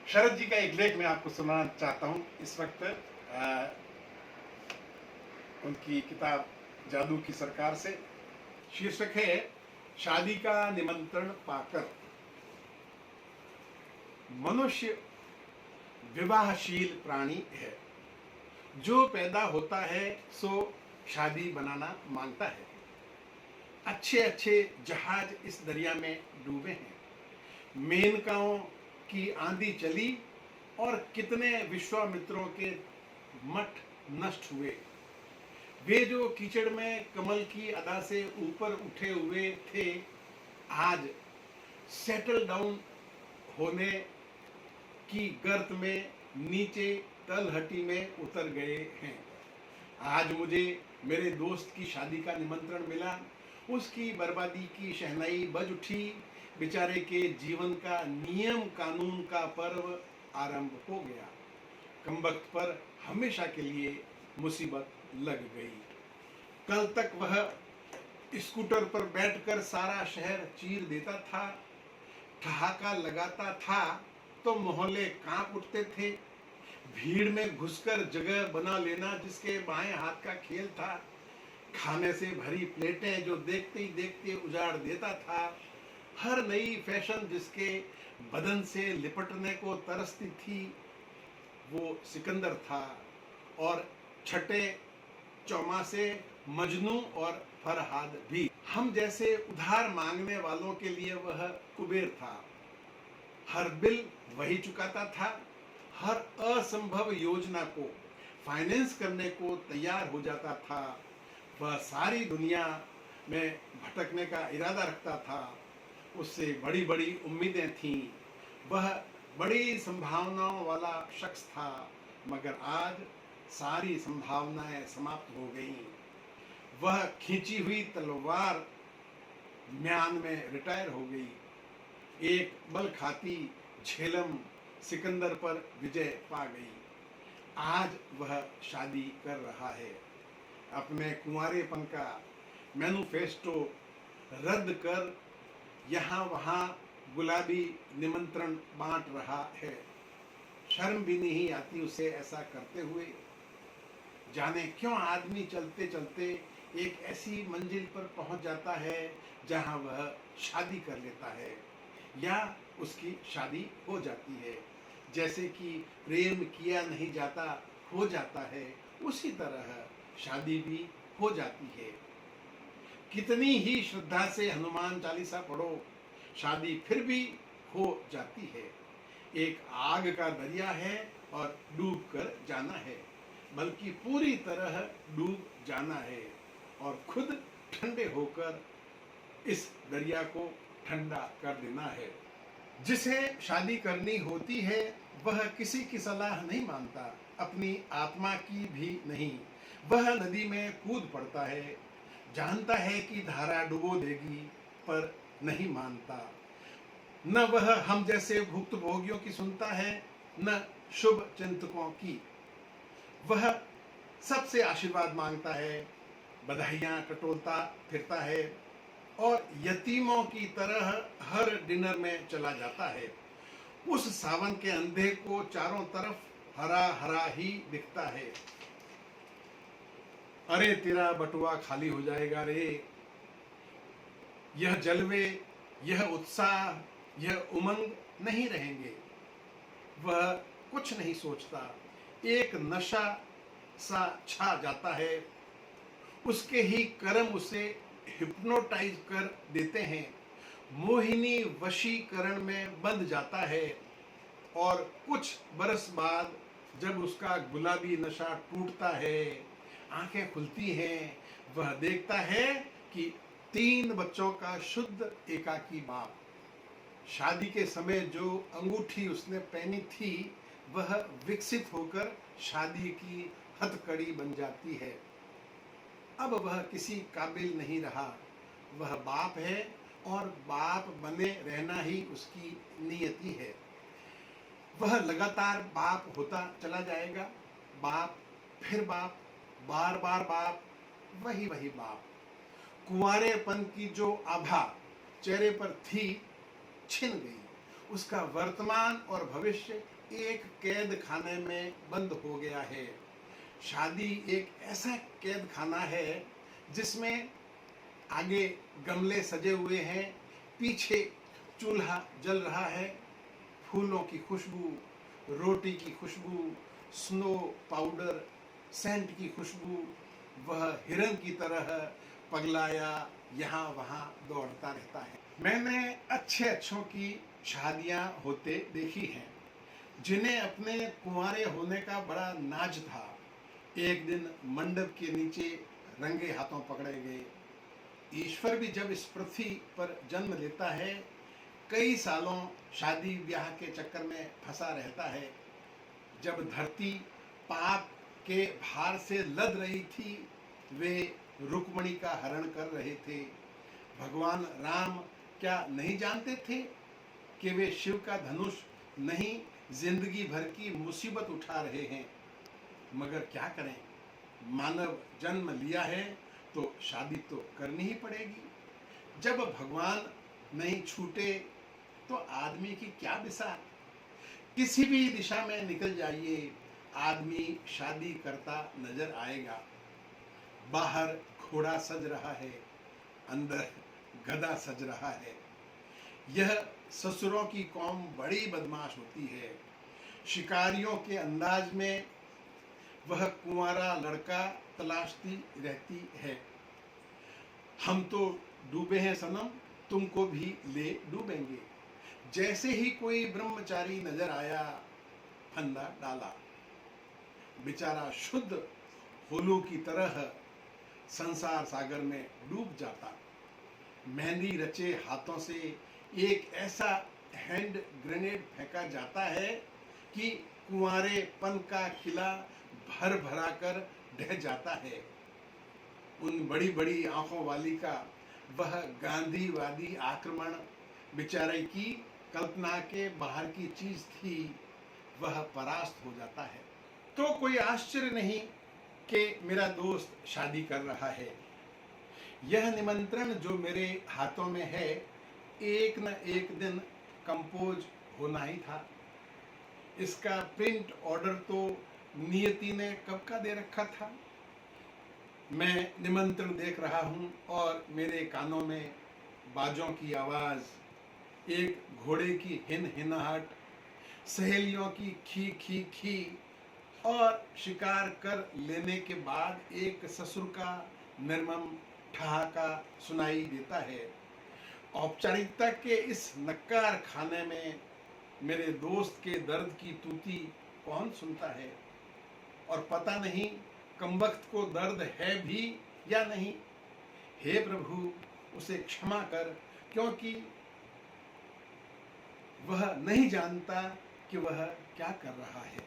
शरद जी का एक लेख मैं आपको सुनाना चाहता हूँ इस वक्त। उनकी किताब जादू की सरकार से। शीर्षक है शादी का निमंत्रण पाकर। मनुष्य विवाहशील प्राणी है। जो पैदा होता है सो शादी बनाना मांगता है। अच्छे अच्छे जहाज इस दरिया में डूबे हैं। मेनकाओं की आंधी चली और कितने विश्वामित्रों के मठ नष्ट हुए। वे जो कीचड़ में कमल की अदा से ऊपर उठे हुए थे, आज सेटल डाउन होने की गर्त में नीचे तलहटी में उतर गए हैं। आज मुझे मेरे दोस्त की शादी का निमंत्रण मिला। उसकी बर्बादी की शहनाई बज उठी। बेचारे के जीवन का नियम कानून का पर्व आरंभ हो गया। कमबख्त पर हमेशा के लिए मुसीबत लग गई। कल तक वह स्कूटर पर बैठकर सारा शहर चीर देता था, ठहाका लगाता था तो मोहल्ले कांप उठते थे। भीड़ में घुसकर जगह बना लेना जिसके बाएं हाथ का खेल था। खाने से भरी प्लेटें जो देखते ही देखते उजाड़ देता था। हर नई फैशन जिसके बदन से लिपटने को तरसती थी, वो सिकंदर था। और छठे चौमासे मजनू और फरहाद भी। हम जैसे उधार मांगने वालों के लिए वह कुबेर था। हर बिल वही चुकाता था। हर असंभव योजना को फाइनेंस करने को तैयार हो जाता था। वह सारी दुनिया में भटकने का इरादा रखता था। उससे बड़ी बड़ी उम्मीदें थीं। वह बड़ी संभावनाओं वाला शख्स था, मगर आज सारी संभावनाएं समाप्त हो गईं। वह खींची हुई तलवार म्यान में रिटायर हो गई। एक बल खाती झेलम सिकंदर पर विजय पा गई। आज वह शादी कर रहा है। अपने कुंवारेपन का मैनिफेस्टो रद्द कर यहाँ वहाँ गुलाबी निमंत्रण बांट रहा है। शर्म भी नहीं आती उसे ऐसा करते हुए। जाने क्यों आदमी चलते चलते एक ऐसी मंजिल पर पहुंच जाता है जहां वह शादी कर लेता है या उसकी शादी हो जाती है। जैसे कि प्रेम किया नहीं जाता हो जाता है, उसी तरह शादी भी हो जाती है। कितनी ही श्रद्धा से हनुमान चालीसा पढ़ो, शादी फिर भी हो जाती है। एक आग का दरिया है और डूब कर जाना है, बल्कि पूरी तरह डूब जाना है और खुद ठंडे होकर इस दरिया को ठंडा कर देना है। जिसे शादी करनी होती है वह किसी की सलाह नहीं मानता, अपनी आत्मा की भी नहीं। वह नदी में कूद पड़ता है, जानता है कि धारा डुबो देगी, पर नहीं मानता। न वह हम जैसे भुक्तभोगियों की सुनता है, न शुभ चिंतकों की। वह सबसे आशीर्वाद मांगता है, बधाइयां टटोलता फिरता है और यतीमों की तरह हर डिनर में चला जाता है। उस सावन के अंधे को चारों तरफ हरा हरा ही दिखता है। अरे तेरा बटुआ खाली हो जाएगा रे। यह जलवे, यह उत्साह, यह उमंग नहीं रहेंगे। वह कुछ नहीं सोचता। एक नशा सा छा जाता है। उसके ही कर्म उसे हिप्नोटाइज कर देते हैं। मोहिनी वशीकरण में बंध जाता है और कुछ बरस बाद जब उसका गुलाबी नशा टूटता है, आंखें खुलती हैं, वह देखता है कि 3 बच्चों का शुद्ध एकाकी बाप। शादी के समय जो अंगूठी उसने पहनी थी वह विकसित होकर शादी की हथकड़ी बन जाती है। अब वह किसी काबिल नहीं रहा। वह बाप है और बाप बने रहना ही उसकी नियति है। वह लगातार बाप होता चला जाएगा। बाप, फिर बाप, बार बार बाप, वही वही बाप। कुंवारेपन की जो आभा चेहरे पर थी छिन गई। उसका वर्तमान और भविष्य एक कैद खाने में बंद हो गया है। शादी एक ऐसा कैद खाना है जिसमें आगे गमले सजे हुए हैं, पीछे चूल्हा जल रहा है, फूलों की खुशबू, रोटी की खुशबू, स्नो पाउडर, सेंट की खुशबू, वह हिरन की तरह पगलाया यहाँ वहाँ दौड़ता रहता है। मैंने अच्छे अच्छों की शादियाँ होते देखी हैं, जिन्हें अपने कुंवारे होने का बड़ा नाज था। एक दिन मंडप के नीचे रंगे हाथों पकड़े गए। ईश्वर भी जब इस पृथ्वी पर जन्म लेता है, कई सालों शादी ब्याह के चक्कर में फंसा रहता है। जब धरती पाप के भार से लद रही थी, वे रुक्मणी का हरण कर रहे थे। भगवान राम क्या नहीं जानते थे कि वे शिव का धनुष नहीं, जिंदगी भर की मुसीबत उठा रहे हैं। मगर क्या करें, मानव जन्म लिया है तो शादी तो करनी ही पड़ेगी। जब भगवान नहीं छूटे तो आदमी की क्या बिसार। किसी भी दिशा में निकल जाइए, आदमी शादी करता नजर आएगा। बाहर घोड़ा सज रहा है, अंदर गधा सज रहा है। यह ससुरों की कौम बड़ी बदमाश होती है। शिकारियों के अंदाज में वह कुंवारा लड़का तलाशती रहती है। हम तो डूबे हैं सनम, तुमको भी ले डूबेंगे। जैसे ही कोई ब्रह्मचारी नजर आया, फंदा डाला। बेचारा शुद्ध होलू की तरह संसार सागर में डूब जाता। मेहंदी रचे हाथों से एक ऐसा हैंड ग्रेनेड फेंका जाता है कि कुंवारेपन का किला भर भरा कर ढह जाता है। उन बड़ी बड़ी आंखों वाली का वह गांधीवादी आक्रमण बेचारे की कल्पना के बाहर की चीज थी, वह परास्त हो जाता है। तो कोई आश्चर्य नहीं कि मेरा दोस्त शादी कर रहा है। यह निमंत्रण जो मेरे हाथों में है, एक न एक दिन कंपोज होना ही था। इसका प्रिंट ऑर्डर तो नियति ने कब का दे रखा था। मैं निमंत्रण देख रहा हूँ और मेरे कानों में बाजों की आवाज़, एक घोड़े की हिन हिनाहट, सहेलियों की खी खी खी और शिकार कर लेने के बाद एक ससुर का निर्मम ठहाका सुनाई देता है। औपचारिकता के इस नक्कार खाने में मेरे दोस्त के दर्द की तूती कौन सुनता है। और पता नहीं कमबख्त को दर्द है भी या नहीं। हे प्रभु, उसे क्षमा कर, क्योंकि वह नहीं जानता कि वह क्या कर रहा है।